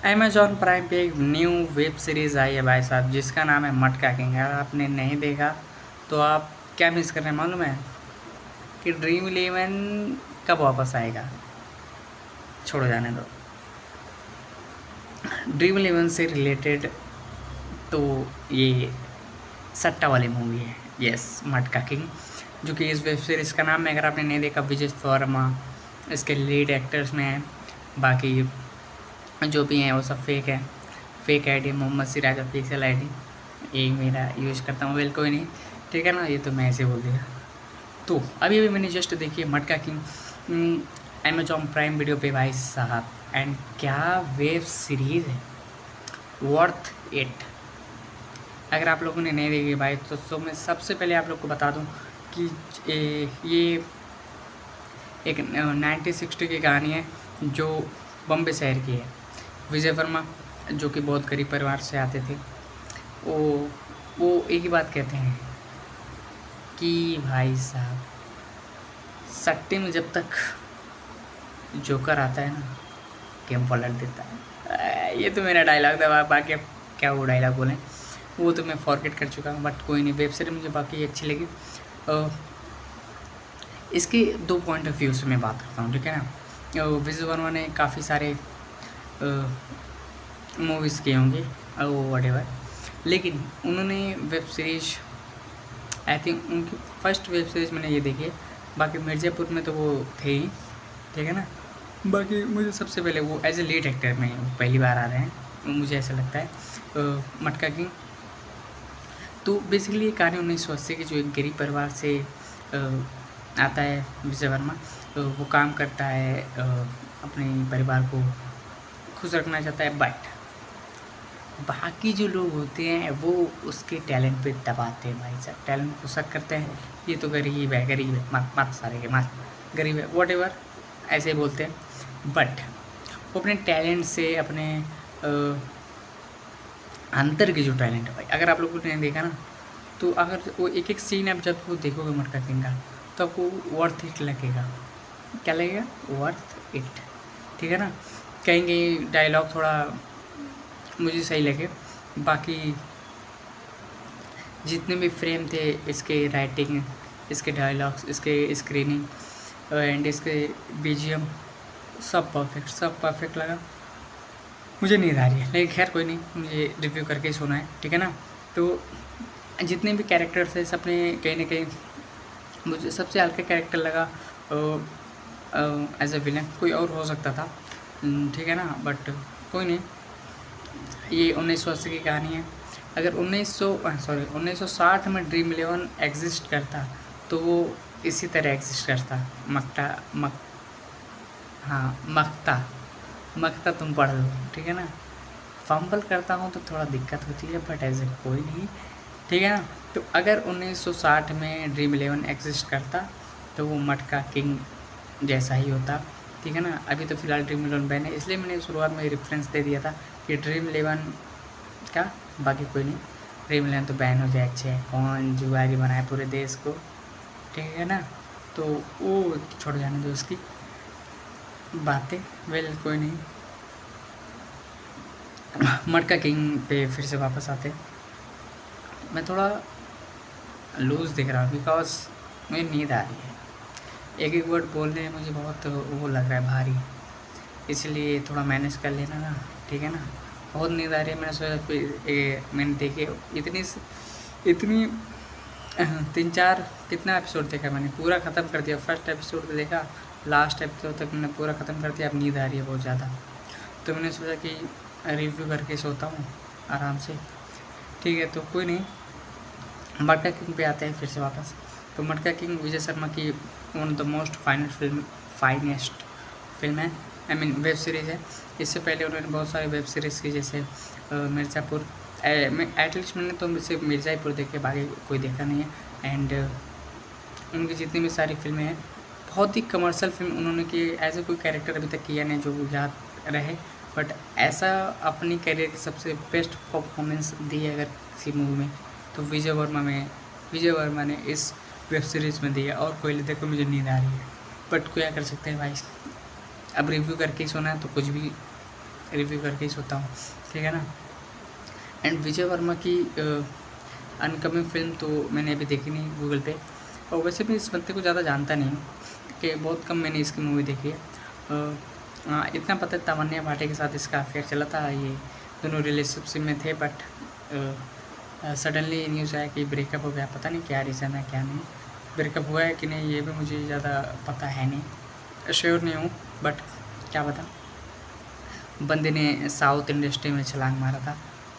Amazon prime पे एक new web series आई है भाई साहब, जिसका नाम है मटका किंग। अगर आपने नहीं देखा तो आप क्या मिस कर रहे हैं मालूम है कि ड्रीम इलेवन कब वापस आएगा। छोड़ो, जाने दो। ड्रीम इलेवन से रिलेटेड तो ये सट्टा वाली मूवी है, यस, मटका किंग, जो कि इस वेब सीरीज़ का नाम है। अगर आपने नहीं देखा, विजय वर्मा इसके लीड एक्टर्स में है। बाकी जो भी हैं वो सब फेक है। Fake ID Mohammed Siraj official ID ये मेरा यूज़ करता हूँ। वेल कोई नहीं, ठीक है ना, ये तो मैं ऐसे बोल दिया। तो अभी अभी मैंने जस्ट देखी मटका किंग अमेजॉन प्राइम वीडियो पे भाई साहब, एंड क्या वेब सीरीज़ है, वर्थ इट। अगर आप लोगों ने नहीं देखी भाई तो मैं सबसे पहले आप लोग को बता दूं कि ये एक 1960 की कहानी है जो बम्बे शहर की है। विजय वर्मा जो कि बहुत गरीब परिवार से आते थे, वो वो एक ही बात कहते हैं कि भाई साहब, सट्टे में जब तक जोकर आता है ना, गेम पलट देता है। ये तो मेरा डायलॉग था, बाकी अब क्या वो डायलॉग बोलें, वो तो मैं फॉरगेट कर चुका हूँ। बट कोई नहीं, वेब सीरीज मुझे बाकी अच्छी लगी। इसके दो पॉइंट ऑफ व्यू से मैं बात करता हूँ, ठीक है ना। विजय वर्मा ने काफ़ी सारे मूवीज़ किए होंगे वट एवर, लेकिन उन्होंने वेब सीरीज, आई थिंक उनकी फर्स्ट वेब सीरीज़ मैंने ये देखी है। बाकी मिर्ज़ापुर में तो वो थे ही, ठीक है ना। बाकी मुझे सबसे पहले वो एज ए लीड एक्टर में पहली बार आ रहे हैं, मुझे ऐसा लगता है। मटका किंग तो बेसिकली ये कहानी 1980 की, जो एक गरीब परिवार से आता है विजय वर्मा। वो काम करता है, अपने परिवार को खुश रखना चाहता है, बट बाकी जो लोग होते हैं वो उसके टैलेंट पे दबाते हैं भाई साहब। टैलेंट को शक करते हैं, ये तो गरीब है, गरीब है, मत मत सारे के मत, गरीब है, वॉट एवर, ऐसे बोलते हैं। बट वो अपने टैलेंट से, अपने अंतर की जो टैलेंट है भाई, अगर आप लोगों ने देखा ना, तो अगर वो एक एक सीन आप जब वो देखोगे मटका किंग का, तो आपको वर्थ इट लगेगा। क्या लगेगा? वर्थ इट, ठीक है ना। कहेंगे डायलॉग थोड़ा मुझे सही लगे, बाकी जितने भी फ्रेम थे, इसके राइटिंग, इसके डायलॉग्स, इसके स्क्रीनिंग एंड इसके बीजीएम, सब परफेक्ट लगा। मुझे नींद आ रही है, लेकिन खैर कोई नहीं, मुझे रिव्यू करके ही सोना है, ठीक है ना। तो जितने भी कैरेक्टर्स थे, सबने कहीं ना कहीं, मुझे सबसे हल्का कैरेक्टर लगा एज ए विलन, कोई और हो सकता था, ठीक है ना, बट कोई नहीं। ये 1980 की कहानी है। अगर 1960 में ड्रीम इलेवन एग्जिस्ट करता तो वो इसी तरह एग्जिस्ट करता। मकता तुम पढ़ लो, ठीक है ना। फंबल करता हूँ तो थोड़ा दिक्कत होती है, बट ऐसे कोई नहीं, ठीक है ना। तो अगर 1960 में ड्रीम इलेवन एग्जिस्ट करता तो वो मटका किंग जैसा ही होता, ठीक है ना। अभी तो फ़िलहाल ड्रीम इलेवन बैन है, इसलिए मैंने शुरुआत में रेफरेंस दे दिया था कि ड्रीम इलेवन का, बाकी कोई नहीं, ड्रीम इलेवन तो बैन हो जाए, अच्छे कौन जुआरी बनाए पूरे देश को, ठीक है ना। तो वो छोड़ जाने दो उसकी बातें, वेल कोई नहीं। मटका किंग पे फिर से वापस आते। मैं थोड़ा लूज़ दिख रहा हूँ बिकॉज मुझे नींद आ रही है। एक एक वर्ड बोलने में मुझे बहुत वो लग रहा है भारी, इसलिए थोड़ा मैनेज कर लेना ना, ठीक है ना। बहुत नींद आ रही है, मैंने सोचा मैंने देखे इतनी 3-4 कितना एपिसोड देखा मैंने, पूरा ख़त्म कर दिया। फर्स्ट एपिसोड देखा, लास्ट एपिसोड तक मैंने पूरा ख़त्म कर दिया। अब नींद आ रही है बहुत ज़्यादा, तो मैंने सोचा कि रिव्यू करके सोता हूँ आराम से, ठीक है। तो कोई नहीं, मटका किंग पे आते हैं फिर से वापस। तो मटका किंग विजय शर्मा की one of the most finest film है, आई मीन वेब सीरीज़ है। इससे पहले उन्होंने बहुत सारे वेब सीरीज़ की, जैसे मिर्ज़ापुर, एटलीस्ट मैंने तो सिर्फ मिर्ज़ापुर देखे, बाकी कोई देखा नहीं है। एंड उनकी जितनी भी सारी फिल्में हैं, बहुत ही कमर्शियल फिल्म उन्होंने की। ऐसे कोई कैरेक्टर अभी तक किया नहीं जो याद रहे, बट ऐसा अपनी करियर की सबसे बेस्ट परफॉर्मेंस दी है अगर किसी मूवी में, तो विजय वर्मा ने इस वेब सीरीज़ में दी है। और कोई देखो, मुझे नींद आ रही है, बट क्या कर सकते हैं भाई, अब रिव्यू करके ही सोना है, तो कुछ भी रिव्यू करके ही सोता हूँ, ठीक है ना। एंड विजय वर्मा की अनकमिंग फिल्म तो मैंने अभी देखी नहीं गूगल पे, और वैसे भी इस बंदे को ज़्यादा जानता नहीं हूँ कि बहुत कम मैंने इसकी मूवी देखी है। इतना पता है तमन्ना भाटिया के साथ इसका अफेयर चला था, ये दोनों रिलेशनशिप में थे, बट सडनली न्यूज़ आया कि ब्रेकअप हो गया। पता नहीं क्या रीज़न है क्या नहीं, ब्रेकअप हुआ है कि नहीं ये भी मुझे ज़्यादा पता है नहीं, श्योर नहीं हूँ, बट क्या पता। बंदे ने साउथ इंडस्ट्री में छलांग मारा था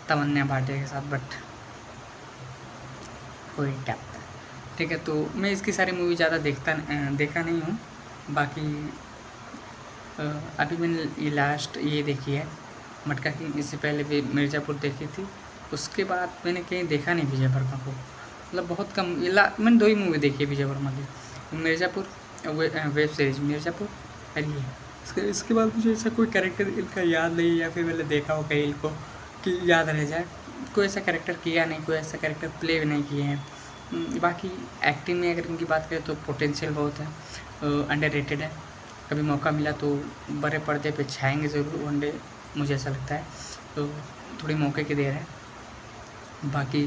तमन्ना भाटिया के साथ, बट कोई क्या पता, ठीक है। तो मैं इसकी सारी मूवी ज़्यादा देखा नहीं हूँ। बाकी अभी मैंने ये लास्ट ये देखी है मटका किंग, इससे पहले भी मिर्ज़ापुर देखी थी, उसके बाद मैंने कहीं देखा नहीं विजय वर्मा को, मतलब बहुत कम। मैंने 2 ही मूवी देखी है विजय वर्मा की, मिर्ज़ापुर वेब सीरीज मिर्ज़ापुर, और ये इसके बाद मुझे ऐसा कोई कैरेक्टर इनका याद नहीं, या फिर मैंने देखा हो कहीं इनको कि याद रह जाए। कोई ऐसा कैरेक्टर किया नहीं, कोई ऐसा कैरेक्टर प्ले भी नहीं किए हैं। बाकी एक्टिंग में अगर इनकी बात करें तो पोटेंशियल बहुत है, अंडररेटेड है। कभी मौका मिला तो बड़े पर्दे पे छाएंगे ज़रूर वन डे, मुझे ऐसा लगता है। तो थोड़ी मौके की देर है। बाकी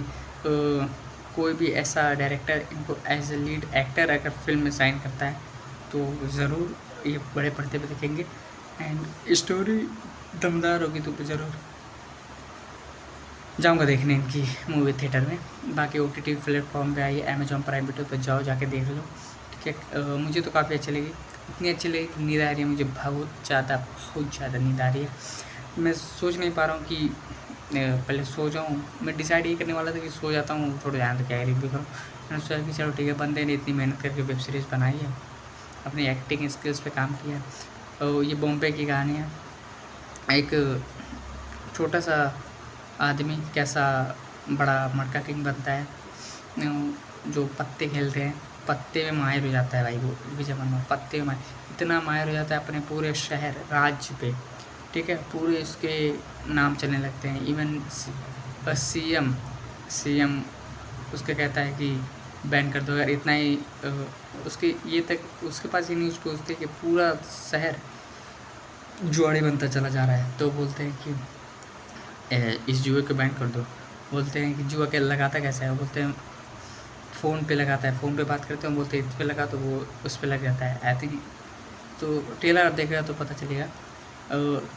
कोई भी ऐसा डायरेक्टर इनको एज ए लीड एक्टर अगर फिल्म में साइन करता है तो ज़रूर ये बड़े पर्दे पे दिखेंगे, एंड स्टोरी दमदार होगी तो ज़रूर जाऊंगा देखने इनकी मूवी थिएटर में। बाकी OTT प्लेटफॉर्म पे आई है, अमेजॉन प्राइम वीडियो पे जाओ जाके देख लो, ठीक है। मुझे तो काफ़ी अच्छी लगी, इतनी अच्छी लगी कि नींद आ रही है मुझे, बहुत ज़्यादा नींद आ रही है। मैं सोच नहीं पा रहा हूँ कि पहले सो जाऊँ। मैं डिसाइड ये करने वाला था कि सो जाता हूँ, थोड़ा ध्यान तो क्या रिव्यू करूँ। मैंने सोचा कि चलो ठीक है, बंदे ने इतनी मेहनत करके वेब सीरीज़ बनाई है, अपनी एक्टिंग स्किल्स पे काम किया। और ये बॉम्बे की कहानी है, एक छोटा सा आदमी कैसा बड़ा मटका किंग बनता है, जो पत्ते खेलते हैं, पत्ते में माहिर हो जाता है भाई वो विजय वर्मा, पत्ते में इतना माहिर हो जाता है अपने पूरे शहर राज्य पे, ठीक है। पूरे इसके नाम चलने लगते हैं, इवन सीएम उसके कहता है कि बैन कर दो। अगर इतना ही उसके ये तक उसके पास ये न्यूज़ पहुँचती है कि पूरा शहर जुआड़ी बनता चला जा रहा है, तो बोलते हैं कि इस जुए को बैन कर दो। बोलते हैं कि जुआ क्या लगाता कैसा है, बोलते हैं फ़ोन पे लगाता है, फ़ोन पे बात करते हैं, बोलते हैं इस पे लगा तो वो उस पे लग जाता है, आई थिंक। तो ट्रेलर आप देखेगा तो पता चलेगा।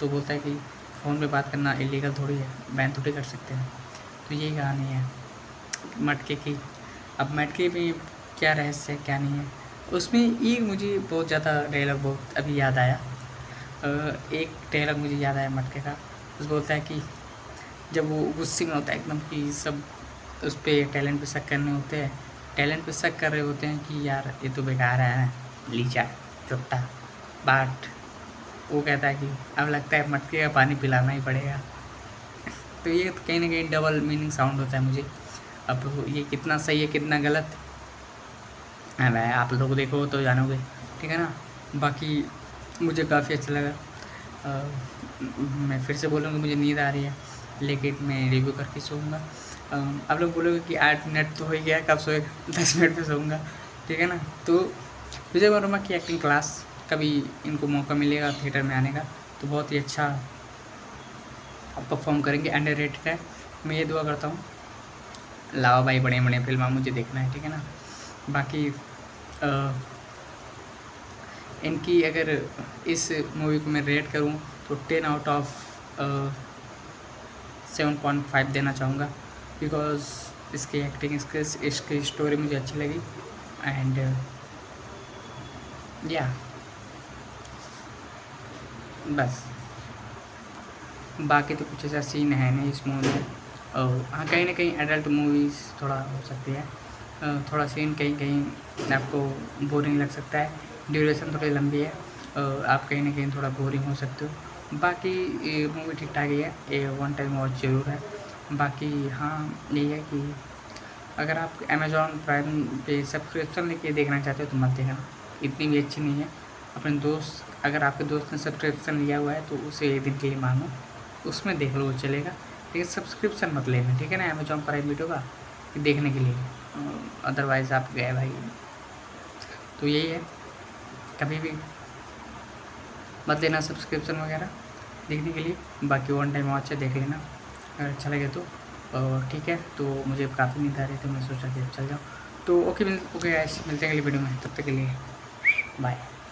तो बोलता है कि फ़ोन पे बात करना इलीगल थोड़ी है, बैन थोड़ी कर सकते हैं। तो यही कहानी है मटके की। अब मटके में क्या रहस्य है क्या नहीं है, उसमें ये मुझे बहुत ज़्यादा डायलॉग बहुत अभी याद आया। एक डायलॉग मुझे याद आया मटके का, उस बोलता है कि जब वो गुस्से में होता है एकदम कि सब उस पर टैलेंट पे शक करने होते हैं, टैलेंट पे शक कर रहे होते हैं कि यार ये तो बेकार है, लीचा चुट्टा बाट, वो कहता है कि अब लगता है मटके का पानी पिलाना ही पड़ेगा। तो ये कहीं ना कहीं डबल मीनिंग साउंड होता है मुझे। अब ये कितना सही है कितना गलत है भाई आप लोग देखो तो जानोगे, ठीक है ना। बाकी मुझे काफ़ी अच्छा लगा। मैं फिर से बोलूँगा मुझे नींद आ रही है, लेकिन मैं रिव्यू करके सोऊंगा। आप लोग बोलोगे कि 8 मिनट तो हो ही गया, कब सोएगा, 10 मिनट पे सोऊंगा, ठीक है ना। तो विजय वर्मा की एक्टिंग क्लास, कभी इनको मौका मिलेगा थिएटर में आने का तो बहुत ही अच्छा परफॉर्म करेंगे, अंडररेटेड है। मैं ये दुआ करता हूँ लावा भाई बड़े बड़े फिल्म मुझे देखना है, ठीक है ना। बाकी इनकी अगर इस मूवी को मैं रेट करूँ तो 10 आउट ऑफ 7.5 देना चाहूँगा, बिकॉज इसकी एक्टिंग स्किल्स, इसकी स्टोरी मुझे अच्छी लगी, एंड या बस। बाकी तो कुछ ऐसा सीन है नहीं इस मूवी में। और हाँ, कहीं ना कहीं एडल्ट मूवीज़ थोड़ा हो सकती है, थोड़ा सीन कहीं कहीं आपको बोरिंग लग सकता है, ड्यूरेशन थोड़ी लंबी है, आप कहीं ना कहीं थोड़ा बोरिंग हो सकते हो। बाकी ये मूवी ठीक ठाक ही है, ये वन टाइम वॉच जरूर है। बाकी हाँ, यही है कि अगर आप अमेज़ॉन प्राइम पे सब्सक्रिप्शन लेके देखना चाहते हो तो मत देखना, इतनी भी अच्छी नहीं है। अपने दोस्त, अगर आपके दोस्त ने सब्सक्रिप्शन लिया हुआ है तो उसे एक दिन के लिए मांगो, उसमें देख लो, वो चलेगा, लेकिन सब्सक्रिप्शन मत लेना, ठीक है ना, अमेज़ॉन प्राइम वीडियो का देखने के लिए। अदरवाइज़ आप गए भाई। तो यही है, कभी भी मत लेना सब्सक्रिप्शन वगैरह। देखने के लिए। बाकी वन टाइम वॉच है, देख लेना अगर अच्छा लगे तो। और ठीक है, तो मुझे काफ़ी नींद आ रही है तो मैं सोचा कि चल जाऊँ। तो ओके गाइस, मिलते हैं अगली वीडियो में, तब तक के लिए बाय।